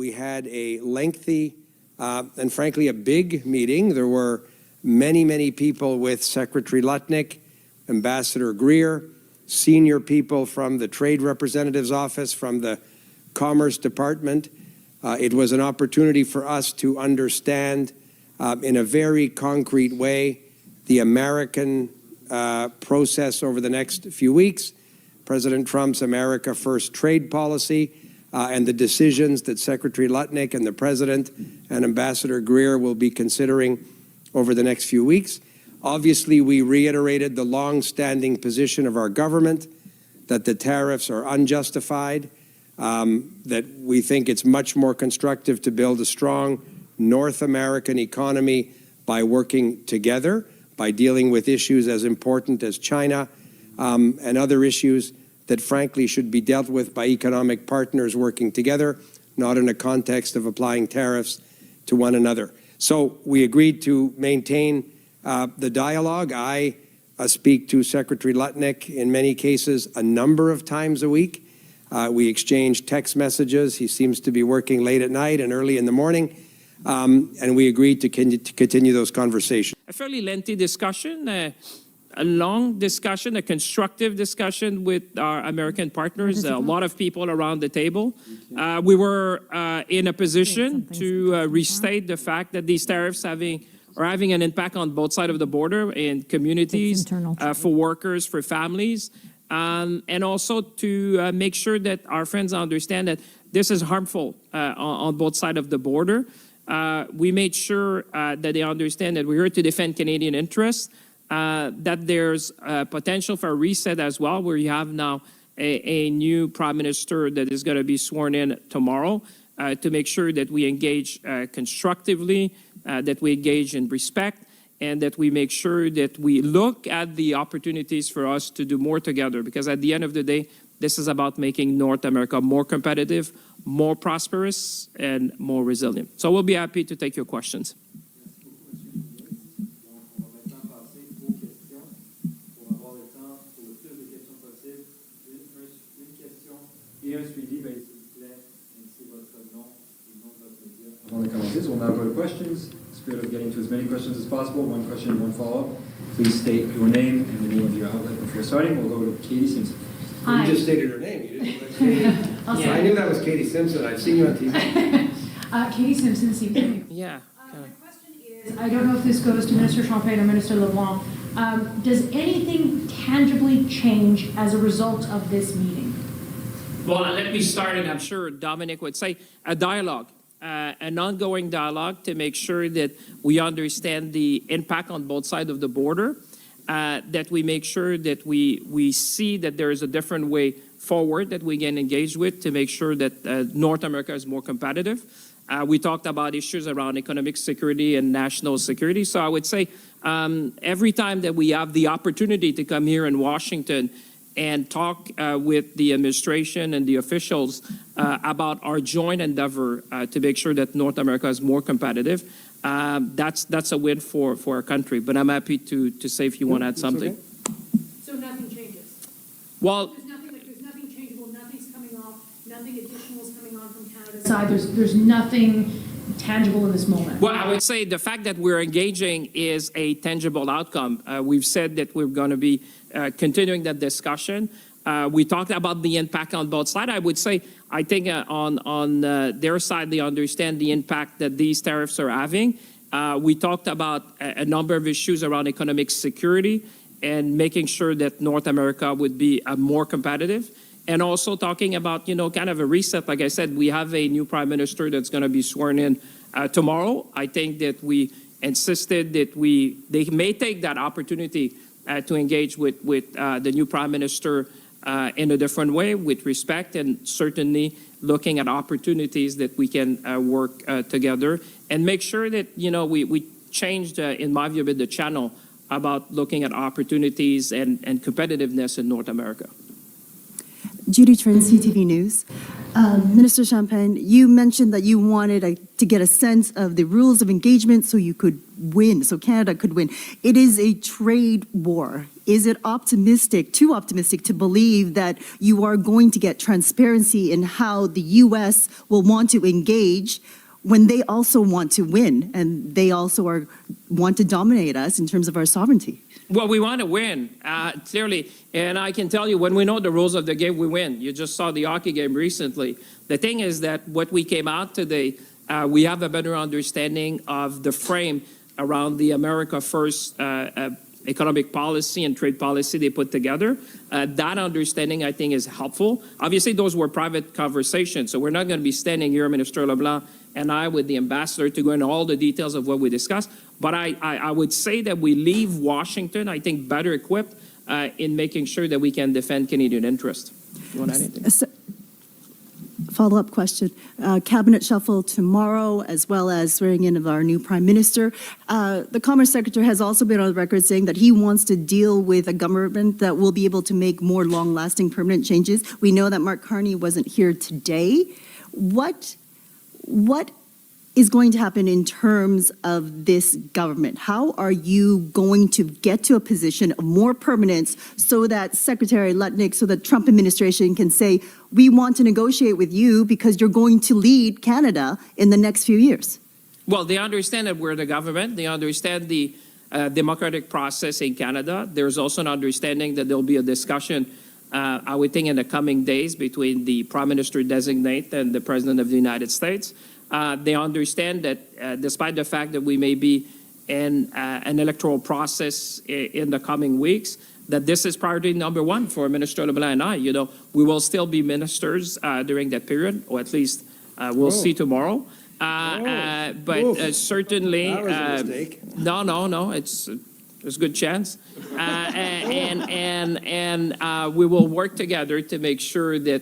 We had a lengthy and frankly a big meeting. There were many people with Secretary Lutnick, Ambassador Greer, senior people from the Trade Representative's Office, from the Commerce Department. It was an opportunity for us to understand in a very concrete way the American process over the next few weeks, President Trump's America First trade policy, and the decisions that Secretary Lutnick and the President and Ambassador Greer will be considering over the next few weeks. Obviously, we reiterated the long-standing position of our government that the tariffs are unjustified, that we think it's much more constructive to build a strong North American economy by working together, by dealing with issues as important as China and other issues that frankly should be dealt with by economic partners working together, not in a context of applying tariffs to one another. So we agreed to maintain the dialogue. I speak to Secretary Lutnick in many cases a number of times a week. We exchange text messages. He seems to be working late at night and early in the morning. And we agreed to continue those conversations. A fairly lengthy discussion, a long discussion, a constructive discussion with our American partners, a lot of people around the table. We were in a position to restate the fact that these tariffs are having an impact on both sides of the border in communities, for workers, for families, and also to make sure that our friends understand that this is harmful on both sides of the border. We made sure that they understand that we're here to defend Canadian interests, that there's potential for a reset as well, where you have now a new Prime Minister that is going to be sworn in tomorrow, to make sure that we engage constructively, that we engage in respect, and that we make sure that we look at the opportunities for us to do more together. Because at the end of the day, this is about making North America more competitive, more prosperous, and more resilient. So we'll be happy to take your questions. We'll now go to questions. In the spirit of getting to as many questions as possible, one question and one follow-up. Please state your name and the name of your outlet before starting. We'll go to Katie Simpson. Hi. You just stated her name. You didn't. Katie. Yeah, I knew that was Katie Simpson. I've seen you on TV. Katie Simpson, CP. Yeah. My question is, I don't know if this goes to Minister Champagne or Minister LeBlanc. Does anything tangibly change as a result of this meeting? Well, let me start, and I'm sure Dominic would say, a dialogue. An ongoing dialogue to make sure that we understand the impact on both sides of the border, that we make sure that we see that there is a different way forward that we can engage with to make sure that North America is more competitive. We talked about issues around economic security and national security. So I would say every time that we have the opportunity to come here in Washington and talk with the administration and the officials about our joint endeavor to make sure that North America is more competitive. That's a win for our country. But I'm happy to say if you want to add something. Okay. So nothing changes? Well, there's nothing changeable, nothing's coming off, nothing additional is coming on from Canada's side. There's nothing tangible in this moment. Well, I would say the fact that we're engaging is a tangible outcome. We've said that we're going to be continuing that discussion. We talked about the impact on both sides. I would say, I think on their side, they understand the impact that these tariffs are having. We talked about a number of issues around economic security and making sure that North America would be more competitive. And also talking about, kind of a reset. Like I said, we have a new Prime Minister that's going to be sworn in tomorrow. I think that we insisted that they may take that opportunity to engage with the new Prime Minister in a different way, with respect, and certainly looking at opportunities that we can work together and make sure that, we changed, in my view, a bit the channel about looking at opportunities and competitiveness in North America. Judy Trin, CTV News. Minister Champagne, you mentioned that you wanted to get a sense of the rules of engagement so you could win, so Canada could win. It is a trade war. is it optimistic, too optimistic to believe that you are going to get transparency in how the U.S. will want to engage when they also want to win and they also want to dominate us in terms of our sovereignty? Well, we want to win, clearly. And I can tell you, when we know the rules of the game, we win. You just saw the hockey game recently. The thing is that what we came out today, we have a better understanding of the frame around the America First economic policy and trade policy they put together. That understanding, I think, is helpful. Obviously, those were private conversations, so we're not going to be standing here, Minister LeBlanc and I, with the ambassador to go into all the details of what we discussed. But I would say that we leave Washington, I think, better equipped in making sure that we can defend Canadian interests. You want to add anything? Follow-up question. Cabinet shuffle tomorrow, as well as swearing in of our new Prime Minister. The Commerce Secretary has also been on the record saying that he wants to deal with a government that will be able to make more long-lasting permanent changes. We know that Mark Carney wasn't here today. What is going to happen in terms of this government? How are you going to get to a position of more permanence so that Secretary Lutnick, so the Trump administration can say, we want to negotiate with you because you're going to lead Canada in the next few years? Well, they understand that we're the government. They understand the democratic process in Canada. There's also an understanding that there'll be a discussion, I would think, in the coming days between the Prime Minister-designate and the President of the United States. They understand that despite the fact that we may be in an electoral process in the coming weeks, that this is priority number one for Minister LeBlanc and I. You know, we will still be ministers during that period, or at least we'll see tomorrow. But certainly, that was a mistake. No, there's a good chance. And we will work together to make sure that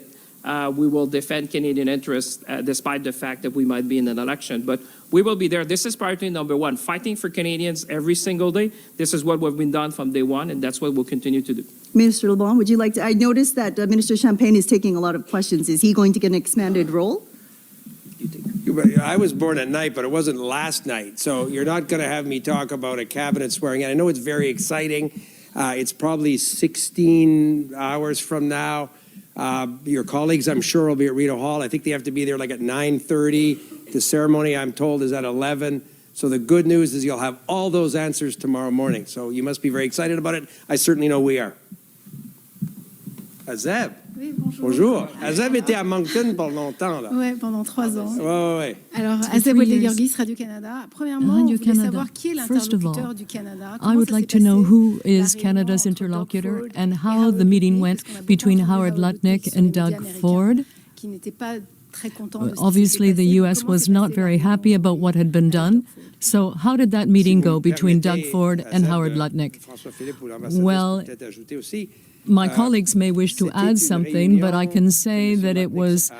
we will defend Canadian interests despite the fact that we might be in an election. But we will be there. This is priority number one, fighting for Canadians every single day. This is what we've been done from day one, and that's what we'll continue to do. Minister LeBlanc, would you like to? I noticed that Minister Champagne is taking a lot of questions. Is he going to get an expanded role? I was born at night, but it wasn't last night. So you're not going to have me talk about a cabinet swearing in. I know it's very exciting. It's probably 16 hours from now. Your colleagues, I'm sure, will be at Rideau Hall. I think they have to be there like at 9:30. The ceremony, I'm told, is at 11. So the good news is you'll have all those answers tomorrow morning. So you must be very excited about it. I certainly know we are. Azeb. Oui, bonjour. Bonjour. Azeb était à Moncton pour longtemps, là. Oui, pendant 3 ans. Ouais. Alors, Azeb Ouellet-Gurgis, Radio-Canada. Premièrement, Radio je voulais Canada. savoir qui est First of all, l'interlocuteur du Canada. I would like to know who is Canada's interlocutor and how the meeting went between Howard Lutnick and Doug Ford. Obviously, the U.S. was not very happy about what had been done. So how did that meeting go between Doug Ford and Howard Lutnick? Well, my colleagues may wish to add something, but I can say that it was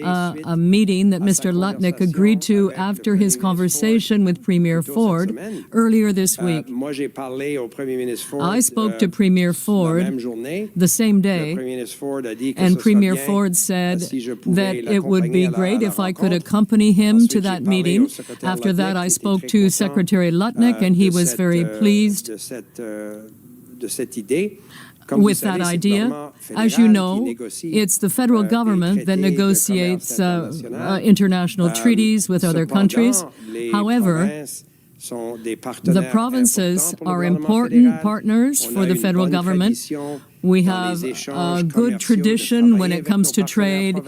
a meeting that Mr. Lutnick agreed to after his conversation with Premier Ford earlier this week. I spoke to Premier Ford the same day, and Premier Ford said that it would be great if I could accompany him to that meeting. After that, I spoke to Secretary Lutnick, and he was very pleased with that idea. As you know, it's the federal government that negotiates international treaties with other countries. However, the provinces are important partners for the federal government. We have a good tradition when it comes to trade,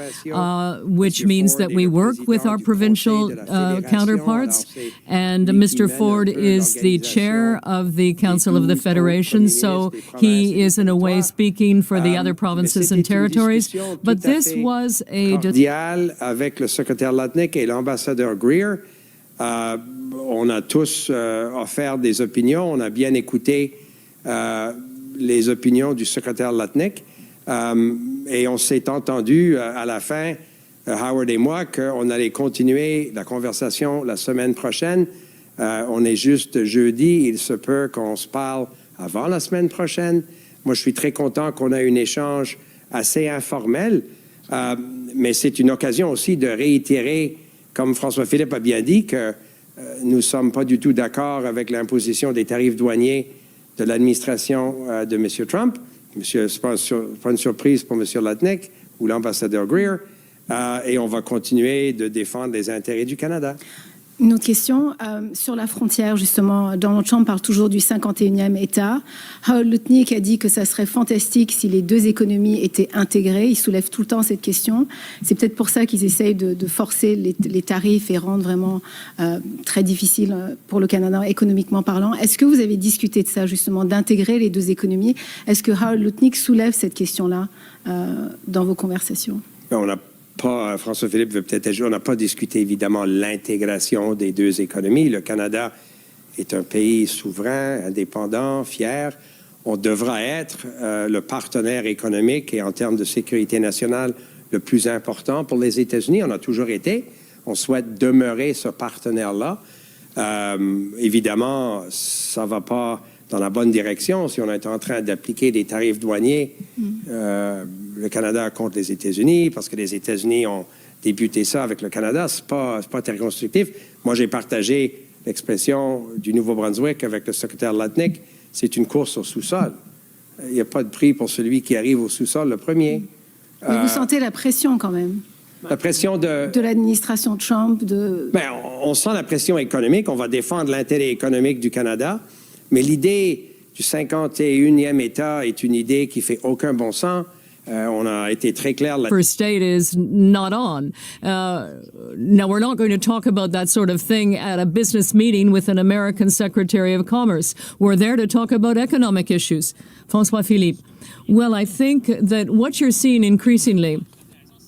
which means that we work with our provincial counterparts. And Mr. Ford is the chair of the Council of the Federation, so he is in a way speaking for the other provinces and territories. But this was a cordial avec le secrétaire Lutnick et l'ambassadeur Greer. On a tous offert des opinions. On a bien écouté les opinions du secrétaire Lutnick. Et on s'est entendu à la fin, Howard et moi, qu'on allait continuer la conversation la semaine prochaine. On est juste jeudi. Il se peut qu'on se parle avant la semaine prochaine. Moi, je suis très content qu'on ait un échange assez informel. Mais c'est une occasion aussi de réitérer, comme François-Philippe a bien dit, que nous ne sommes pas du tout d'accord avec l'imposition des tarifs douaniers de l'administration de M. Trump. C'est pas une surprise pour M. Lutnick ou l'ambassadeur Greer. Et on va continuer de défendre les intérêts du Canada. Une autre question, sur la frontière, justement, Donald Trump parle toujours du 51e État. Howard Lutnick a dit que ça serait fantastique si les deux économies étaient intégrées. Il soulève tout le temps cette question. C'est peut-être pour ça qu'ils essayent de forcer les tarifs et rendre vraiment très difficile pour le Canada, économiquement parlant. Est-ce que vous avez discuté de ça, justement, d'intégrer les deux économies? Est-ce que Howard Lutnick soulève cette question-là dans vos conversations? On n'a pas, François-Philippe veut peut-être ajouter, on n'a pas discuté évidemment l'intégration des deux économies. Le Canada est un pays souverain, indépendant, fier. On devra être le partenaire économique et en termes de sécurité nationale le plus important pour les États-Unis. On a toujours été. On souhaite demeurer ce partenaire-là. Évidemment, ça ne va pas dans la bonne direction si on est en train d'appliquer des tarifs douaniers. Le Canada contre les États-Unis, parce que les États-Unis ont débuté ça avec le Canada. C'est pas très constructif. Moi, j'ai partagé l'expression du Nouveau-Brunswick avec le secrétaire Lutnick. C'est une course au sous-sol. Il n'y a pas de prix pour celui qui arrive au sous-sol le premier. Mais vous sentez la pression quand même? La pression de l'administration Trump, Bien, on sent la pression économique. On va défendre l'intérêt économique du Canada. Mais l'idée du 51e État est une idée qui fait aucun bon sens. On a été très clair là. First state is not on. Now, we're not going to talk about that sort of thing at a business meeting with an American Secretary of Commerce. We're there to talk about economic issues. François-Philippe. Well, I think that what you're seeing increasingly,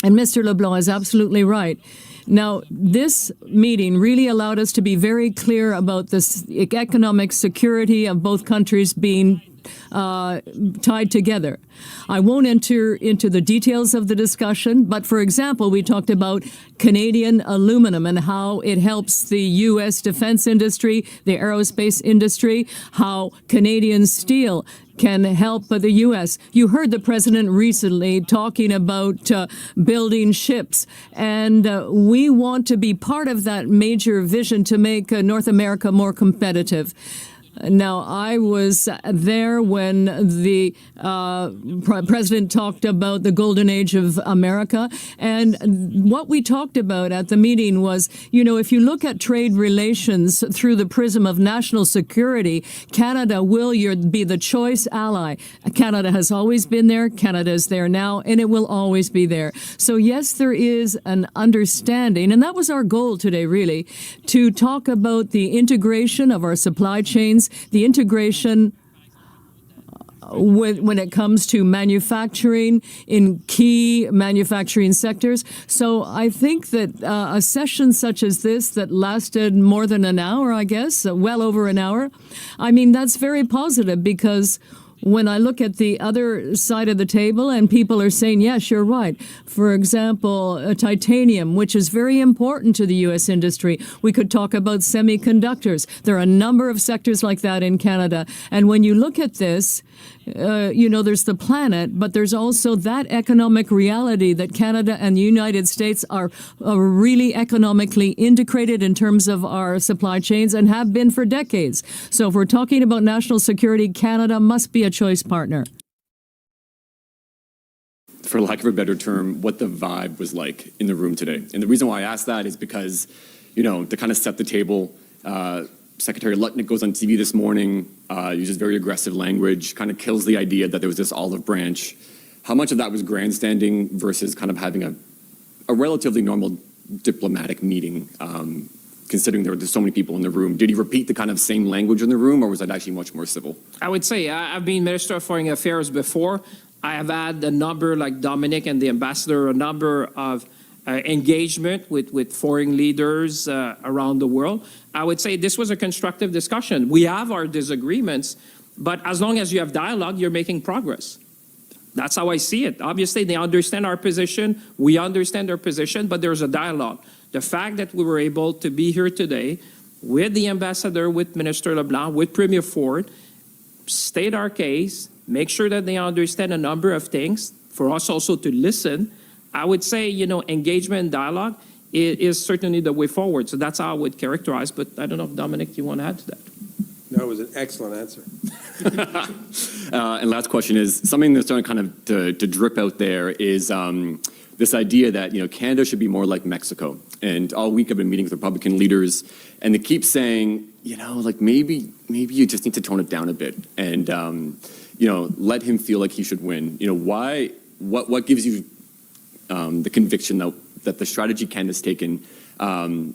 and Mr. LeBlanc is absolutely right. Now, this meeting really allowed us to be very clear about this economic security of both countries being tied together. I won't enter into the details of the discussion, but for example, we talked about Canadian aluminum and how it helps the U.S. defense industry, the aerospace industry, how Canadian steel can help the U.S. You heard the president recently talking about building ships, and we want to be part of that major vision to make North America more competitive. Now, I was there when the president talked about the golden age of America. And what we talked about at the meeting was, you know, if you look at trade relations through the prism of national security, Canada will be the choice ally. Canada has always been there. Canada is there now, and it will always be there. So, yes, there is an understanding, and that was our goal today, really, to talk about the integration of our supply chains, the integration when it comes to manufacturing in key manufacturing sectors. So I think that a session such as this that lasted more than an hour, I guess, well over an hour, I mean, that's very positive because when I look at the other side of the table and people are saying, yes, you're right. For example, titanium, which is very important to the U.S. industry. We could talk about semiconductors. There are a number of sectors like that in Canada. And when you look at this, you know, there's the planet, but there's also that economic reality that Canada and the United States are really economically integrated in terms of our supply chains and have been for decades. So if we're talking about national security, Canada must be a choice partner. For lack of a better term, what the vibe was like in the room today. And the reason why I ask that is because, you know, to kind of set the table, Secretary Lutnick goes on TV this morning, uses very aggressive language, kind of kills the idea that there was this olive branch. How much of that was grandstanding versus kind of having a relatively normal diplomatic meeting, considering there's so many people in the room? Did he repeat the kind of same language in the room, or was that actually much more civil? I would say I've been Minister of Foreign Affairs before. I have had a number, like Dominic and the ambassador, a number of engagement with foreign leaders around the world. I would say this was a constructive discussion. We have our disagreements, but as long as you have dialogue, you're making progress. That's how I see it. Obviously, they understand our position. We understand their position, but there's a dialogue. The fact that we were able to be here today with the ambassador, with Minister LeBlanc, with Premier Ford, state our case, make sure that they understand a number of things, for us also to listen. I would say, you know, engagement and dialogue is certainly the way forward. So that's how I would characterize. But I don't know if, Dominic, you want to add to that? No, it was an excellent answer. And last question is, something that's starting kind of to drip out there is this idea that, Canada should be more like Mexico. And all week I've been meeting with Republican leaders, and they keep saying, maybe you just need to tone it down a bit and, let him feel like he should win. What gives you the conviction that the strategy Canada's taken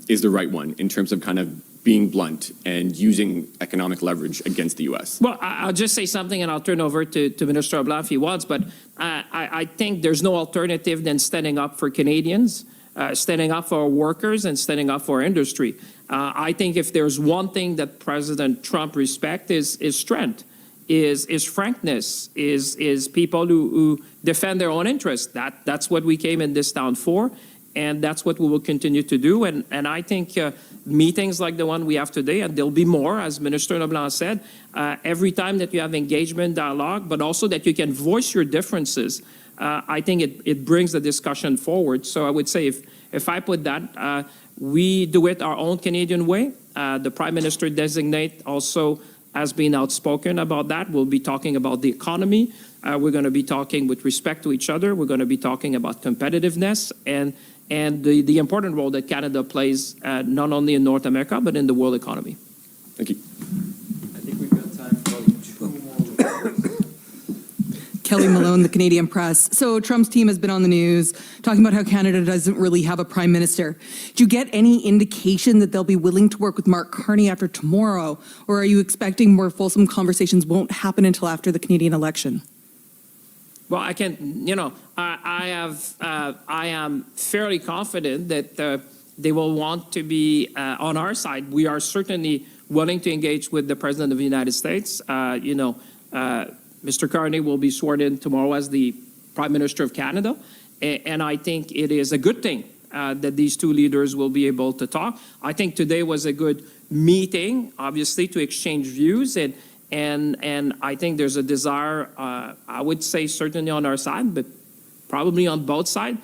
is the right one in terms of kind of being blunt and using economic leverage against the U.S.? Well, I'll just say something and I'll turn over to Minister LeBlanc if he wants, but I think there's no alternative than standing up for Canadians, standing up for our workers, and standing up for our industry. I think if there's one thing that President Trump respects is strength, is frankness, is people who defend their own interests. That's what we came in this town for, and that's what we will continue to do. And I think meetings like the one we have today, and there'll be more, as Minister LeBlanc said, every time that you have engagement, dialogue, but also that you can voice your differences, I think it brings the discussion forward. So I would say if I put that, we do it our own Canadian way. The Prime Minister designate also has been outspoken about that. We'll be talking about the economy. We're going to be talking with respect to each other. We're going to be talking about competitiveness and the important role that Canada plays not only in North America, but in the world economy. Thank you. I think we've got time for 2 more. Kelly Malone, the Canadian Press. So Trump's team has been on the news talking about how Canada doesn't really have a prime minister. Do you get any indication that they'll be willing to work with Mark Carney after tomorrow? Or are you expecting more fulsome conversations won't happen until after the Canadian election? Well, I am fairly confident that they will want to be on our side. We are certainly willing to engage with the President of the United States. Mr. Carney will be sworn in tomorrow as the Prime Minister of Canada, and I think it is a good thing that these two leaders will be able to talk. I think today was a good meeting, obviously, to exchange views, and I think there's a desire, I would say certainly on our side, but probably on both sides,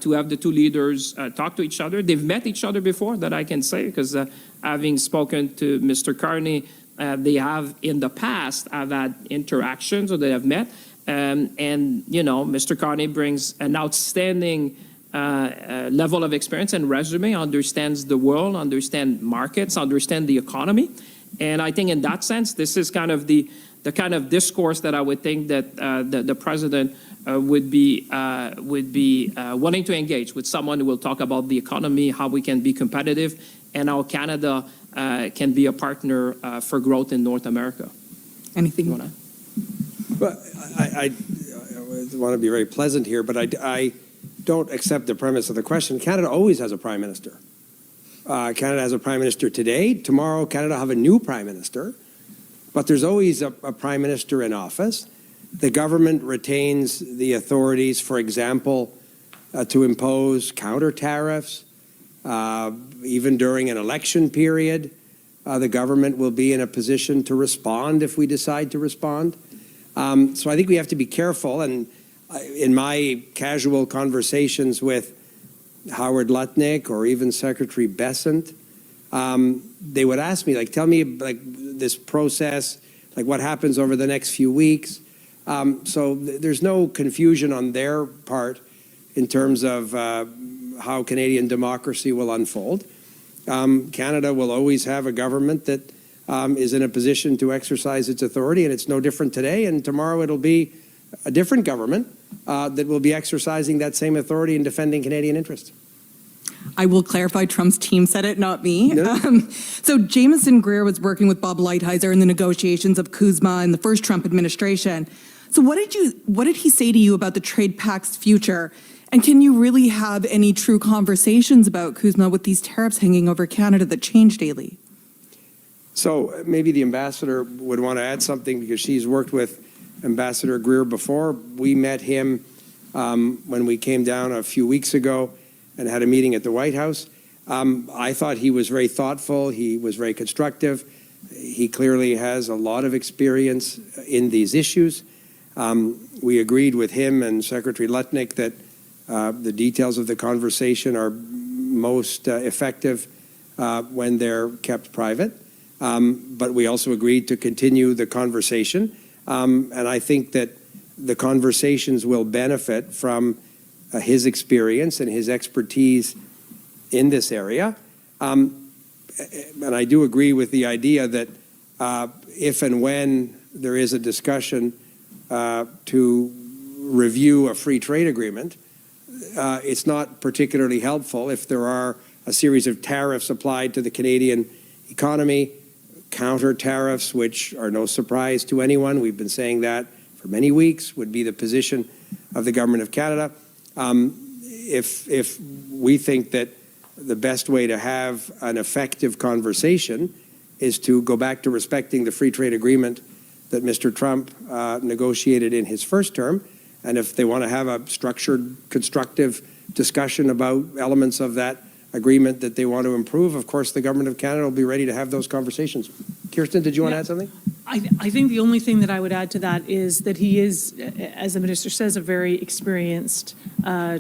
to have the two leaders talk to each other. They've met each other before, that I can say, because having spoken to Mr. Carney, they have in the past have had interactions, or they have met. Mr. Carney brings an outstanding level of experience and resume, understands the world, understands markets, understands the economy. And I think in that sense, this is kind of the kind of discourse that I would think that the president would be wanting to engage with someone who will talk about the economy, how we can be competitive, and how Canada can be a partner for growth in North America. Anything you want to? Well, I want to be very pleasant here, but I don't accept the premise of the question. Canada always has a prime minister. Canada has a prime minister today. Tomorrow, Canada will have a new prime minister. But there's always a prime minister in office. The government retains the authorities, for example, to impose counter tariffs. Even during an election period, the government will be in a position to respond if we decide to respond. So I think we have to be careful. And in my casual conversations with Howard Lutnick or even Secretary Bessent, they would ask me, tell me, this process, what happens over the next few weeks. So there's no confusion on their part in terms of how Canadian democracy will unfold. Canada will always have a government that is in a position to exercise its authority, and it's no different today. And tomorrow it'll be a different government that will be exercising that same authority in defending Canadian interests. I will clarify, Trump's team said it, not me. No. So Jameson Greer was working with Bob Lighthizer in the negotiations of CUSMA in the first Trump administration. So what did he say to you about the trade pact's future? And can you really have any true conversations about CUSMA with these tariffs hanging over Canada that change daily? So maybe the ambassador would want to add something because she's worked with Ambassador Greer before. We met him when we came down a few weeks ago and had a meeting at the White House. I thought he was very thoughtful. He was very constructive. He clearly has a lot of experience in these issues. We agreed with him and Secretary Lutnick that the details of the conversation are most effective when they're kept private. but we also agreed to continue the conversation. And I think that the conversations will benefit from his experience and his expertise in this area. And I do agree with the idea that if and when there is a discussion to review a free trade agreement, it's not particularly helpful if there are a series of tariffs applied to the Canadian economy, counter tariffs, which are no surprise to anyone. We've been saying that for many weeks, would be the position of the Government of Canada. If we think that the best way to have an effective conversation is to go back to respecting the free trade agreement that Mr. Trump negotiated in his first term, and if they want to have a structured, constructive discussion about elements of that agreement that they want to improve, of course, the Government of Canada will be ready to have those conversations. Kirsten, did you want to add something? I think the only thing that I would add to that is that he is, as the minister says, a very experienced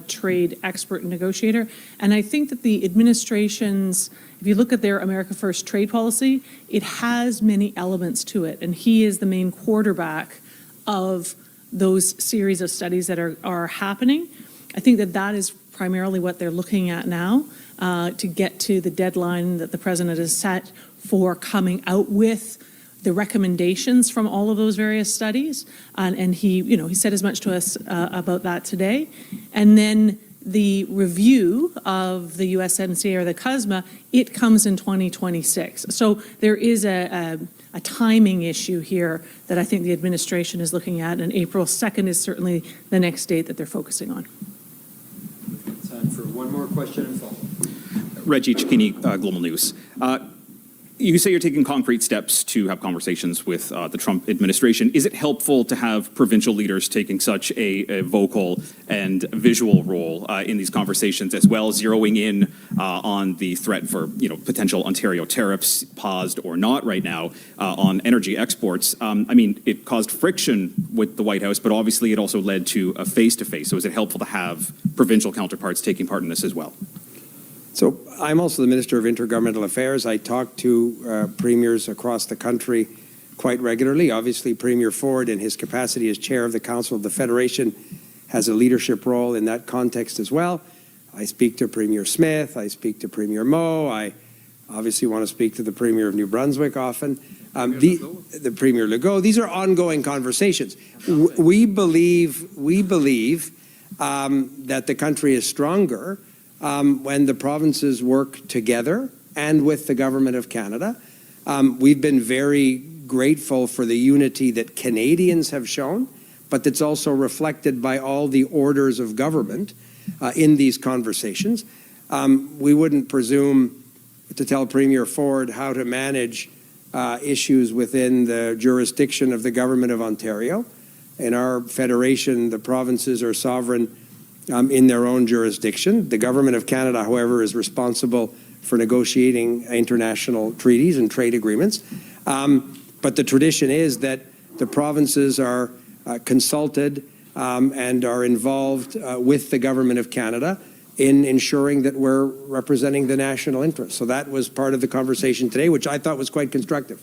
trade expert and negotiator. And I think that the administration's, if you look at their America First trade policy, it has many elements to it. And he is the main quarterback of those series of studies that are happening. I think that that is primarily what they're looking at now to get to the deadline that the president has set for coming out with the recommendations from all of those various studies. And he, he said as much to us about that today. And then the review of the USMCA or the CUSMA, it comes in 2026. So there is a timing issue here that I think the administration is looking at, and April 2nd is certainly the next date that they're focusing on. Time for one more question and follow-up. Reggie Cicchini, Global News. You say you're taking concrete steps to have conversations with the Trump administration. Is it helpful to have provincial leaders taking such a vocal and visual role in these conversations, as well as zeroing in on the threat for potential Ontario tariffs, paused or not right now, on energy exports? I mean, it caused friction with the White House, but obviously it also led to a face-to-face. So is it helpful to have provincial counterparts taking part in this as well? So I'm also the Minister of Intergovernmental Affairs. I talk to premiers across the country quite regularly. Obviously, Premier Ford, in his capacity as chair of the Council of the Federation, has a leadership role in that context as well. I speak to Premier Smith. I speak to Premier Moe. I obviously want to speak to the Premier of New Brunswick often. The Premier Legault. These are ongoing conversations. We believe that the country is stronger when the provinces work together and with the Government of Canada. We've been very grateful for the unity that Canadians have shown, but that's also reflected by all the orders of government in these conversations. We wouldn't presume to tell Premier Ford how to manage issues within the jurisdiction of the Government of Ontario. In our federation, the provinces are sovereign in their own jurisdiction. The Government of Canada, however, is responsible for negotiating international treaties and trade agreements. But the tradition is that the provinces are consulted and are involved with the Government of Canada in ensuring that we're representing the national interest. So that was part of the conversation today, which I thought was quite constructive.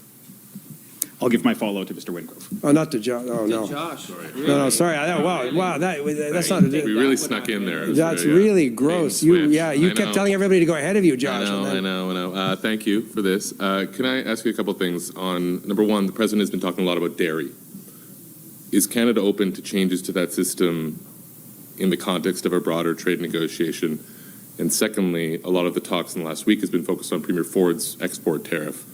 I'll give my follow to Mr. Wingrove. Oh, not to Josh. Oh, no. Josh. No, sorry. Wow. That's not. We really snuck in there. That's really gross. You kept telling everybody to go ahead of you, Josh. I know. Thank you for this. Can I ask you a couple things on, number one, the president has been talking a lot about dairy. Is Canada open to changes to that system in the context of a broader trade negotiation? And secondly, a lot of the talks in the last week has been focused on Premier Ford's export tariff.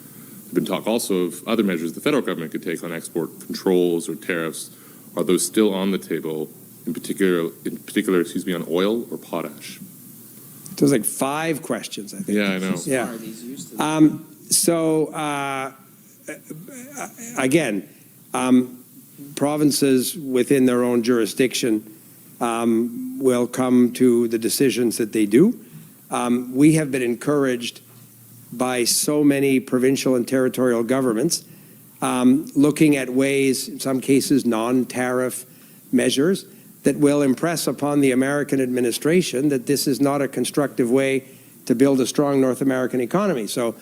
There's been talk also of other measures the federal government could take on export controls or tariffs. Are those still on the table, in particular, on oil or potash? So there's like 5 questions, I think. Yeah, I know. Yeah. Again, provinces within their own jurisdiction will come to the decisions that they do. We have been encouraged by so many provincial and territorial governments looking at ways, in some cases non-tariff measures, that will impress upon the American administration that this is not a constructive way to build a strong North American economy. So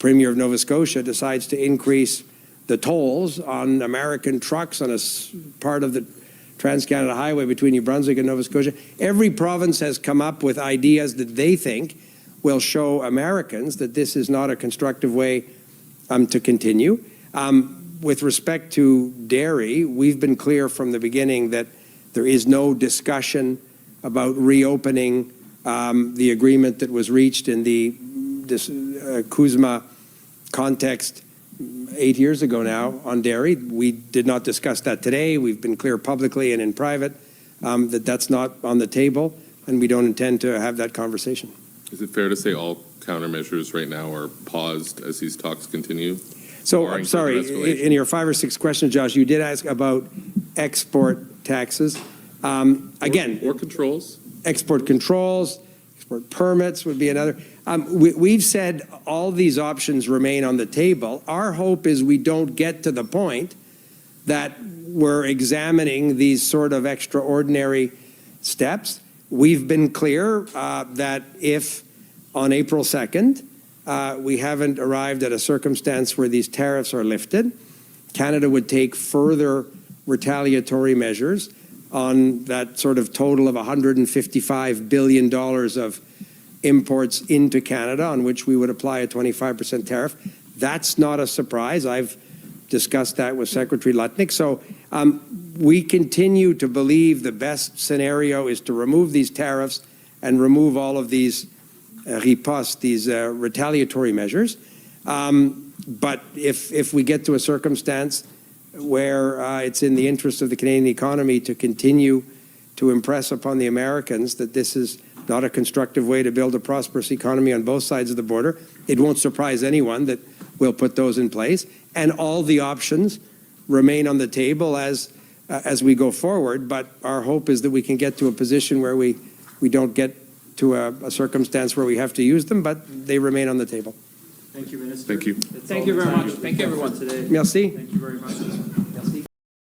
Premier of Nova Scotia decides to increase the tolls on American trucks on a part of the Trans-Canada Highway between New Brunswick and Nova Scotia. Every province has come up with ideas that they think will show Americans that this is not a constructive way to continue. With respect to dairy, we've been clear from the beginning that there is no discussion about reopening the agreement that was reached in the CUSMA context 8 years ago now on dairy. We did not discuss that today. We've been clear publicly and in private that that's not on the table, and we don't intend to have that conversation. Is it fair to say all countermeasures right now are paused as these talks continue? So, I'm sorry, in your 5 or 6 questions, Josh, you did ask about export taxes. Again, or controls? Export controls, export permits would be another. We've said all these options remain on the table. Our hope is we don't get to the point that we're examining these sort of extraordinary steps. We've been clear that if on April 2nd, we haven't arrived at a circumstance where these tariffs are lifted, Canada would take further retaliatory measures on that sort of total of $155 billion of imports into Canada, on which we would apply a 25% tariff. That's not a surprise. I've discussed that with Secretary Lutnick. So we continue to believe the best scenario is to remove these tariffs and remove all of these ripostes, these retaliatory measures. But if we get to a circumstance where it's in the interest of the Canadian economy to continue to impress upon the Americans that this is not a constructive way to build a prosperous economy on both sides of the border, it won't surprise anyone that we'll put those in place. And all the options remain on the table as we go forward. But our hope is that we can get to a position where we don't get to a circumstance where we have to use them, but they remain on the table. Thank you, Minister. Thank you. Thank you very much. Thank you, everyone. Today. Merci. Thank you very much.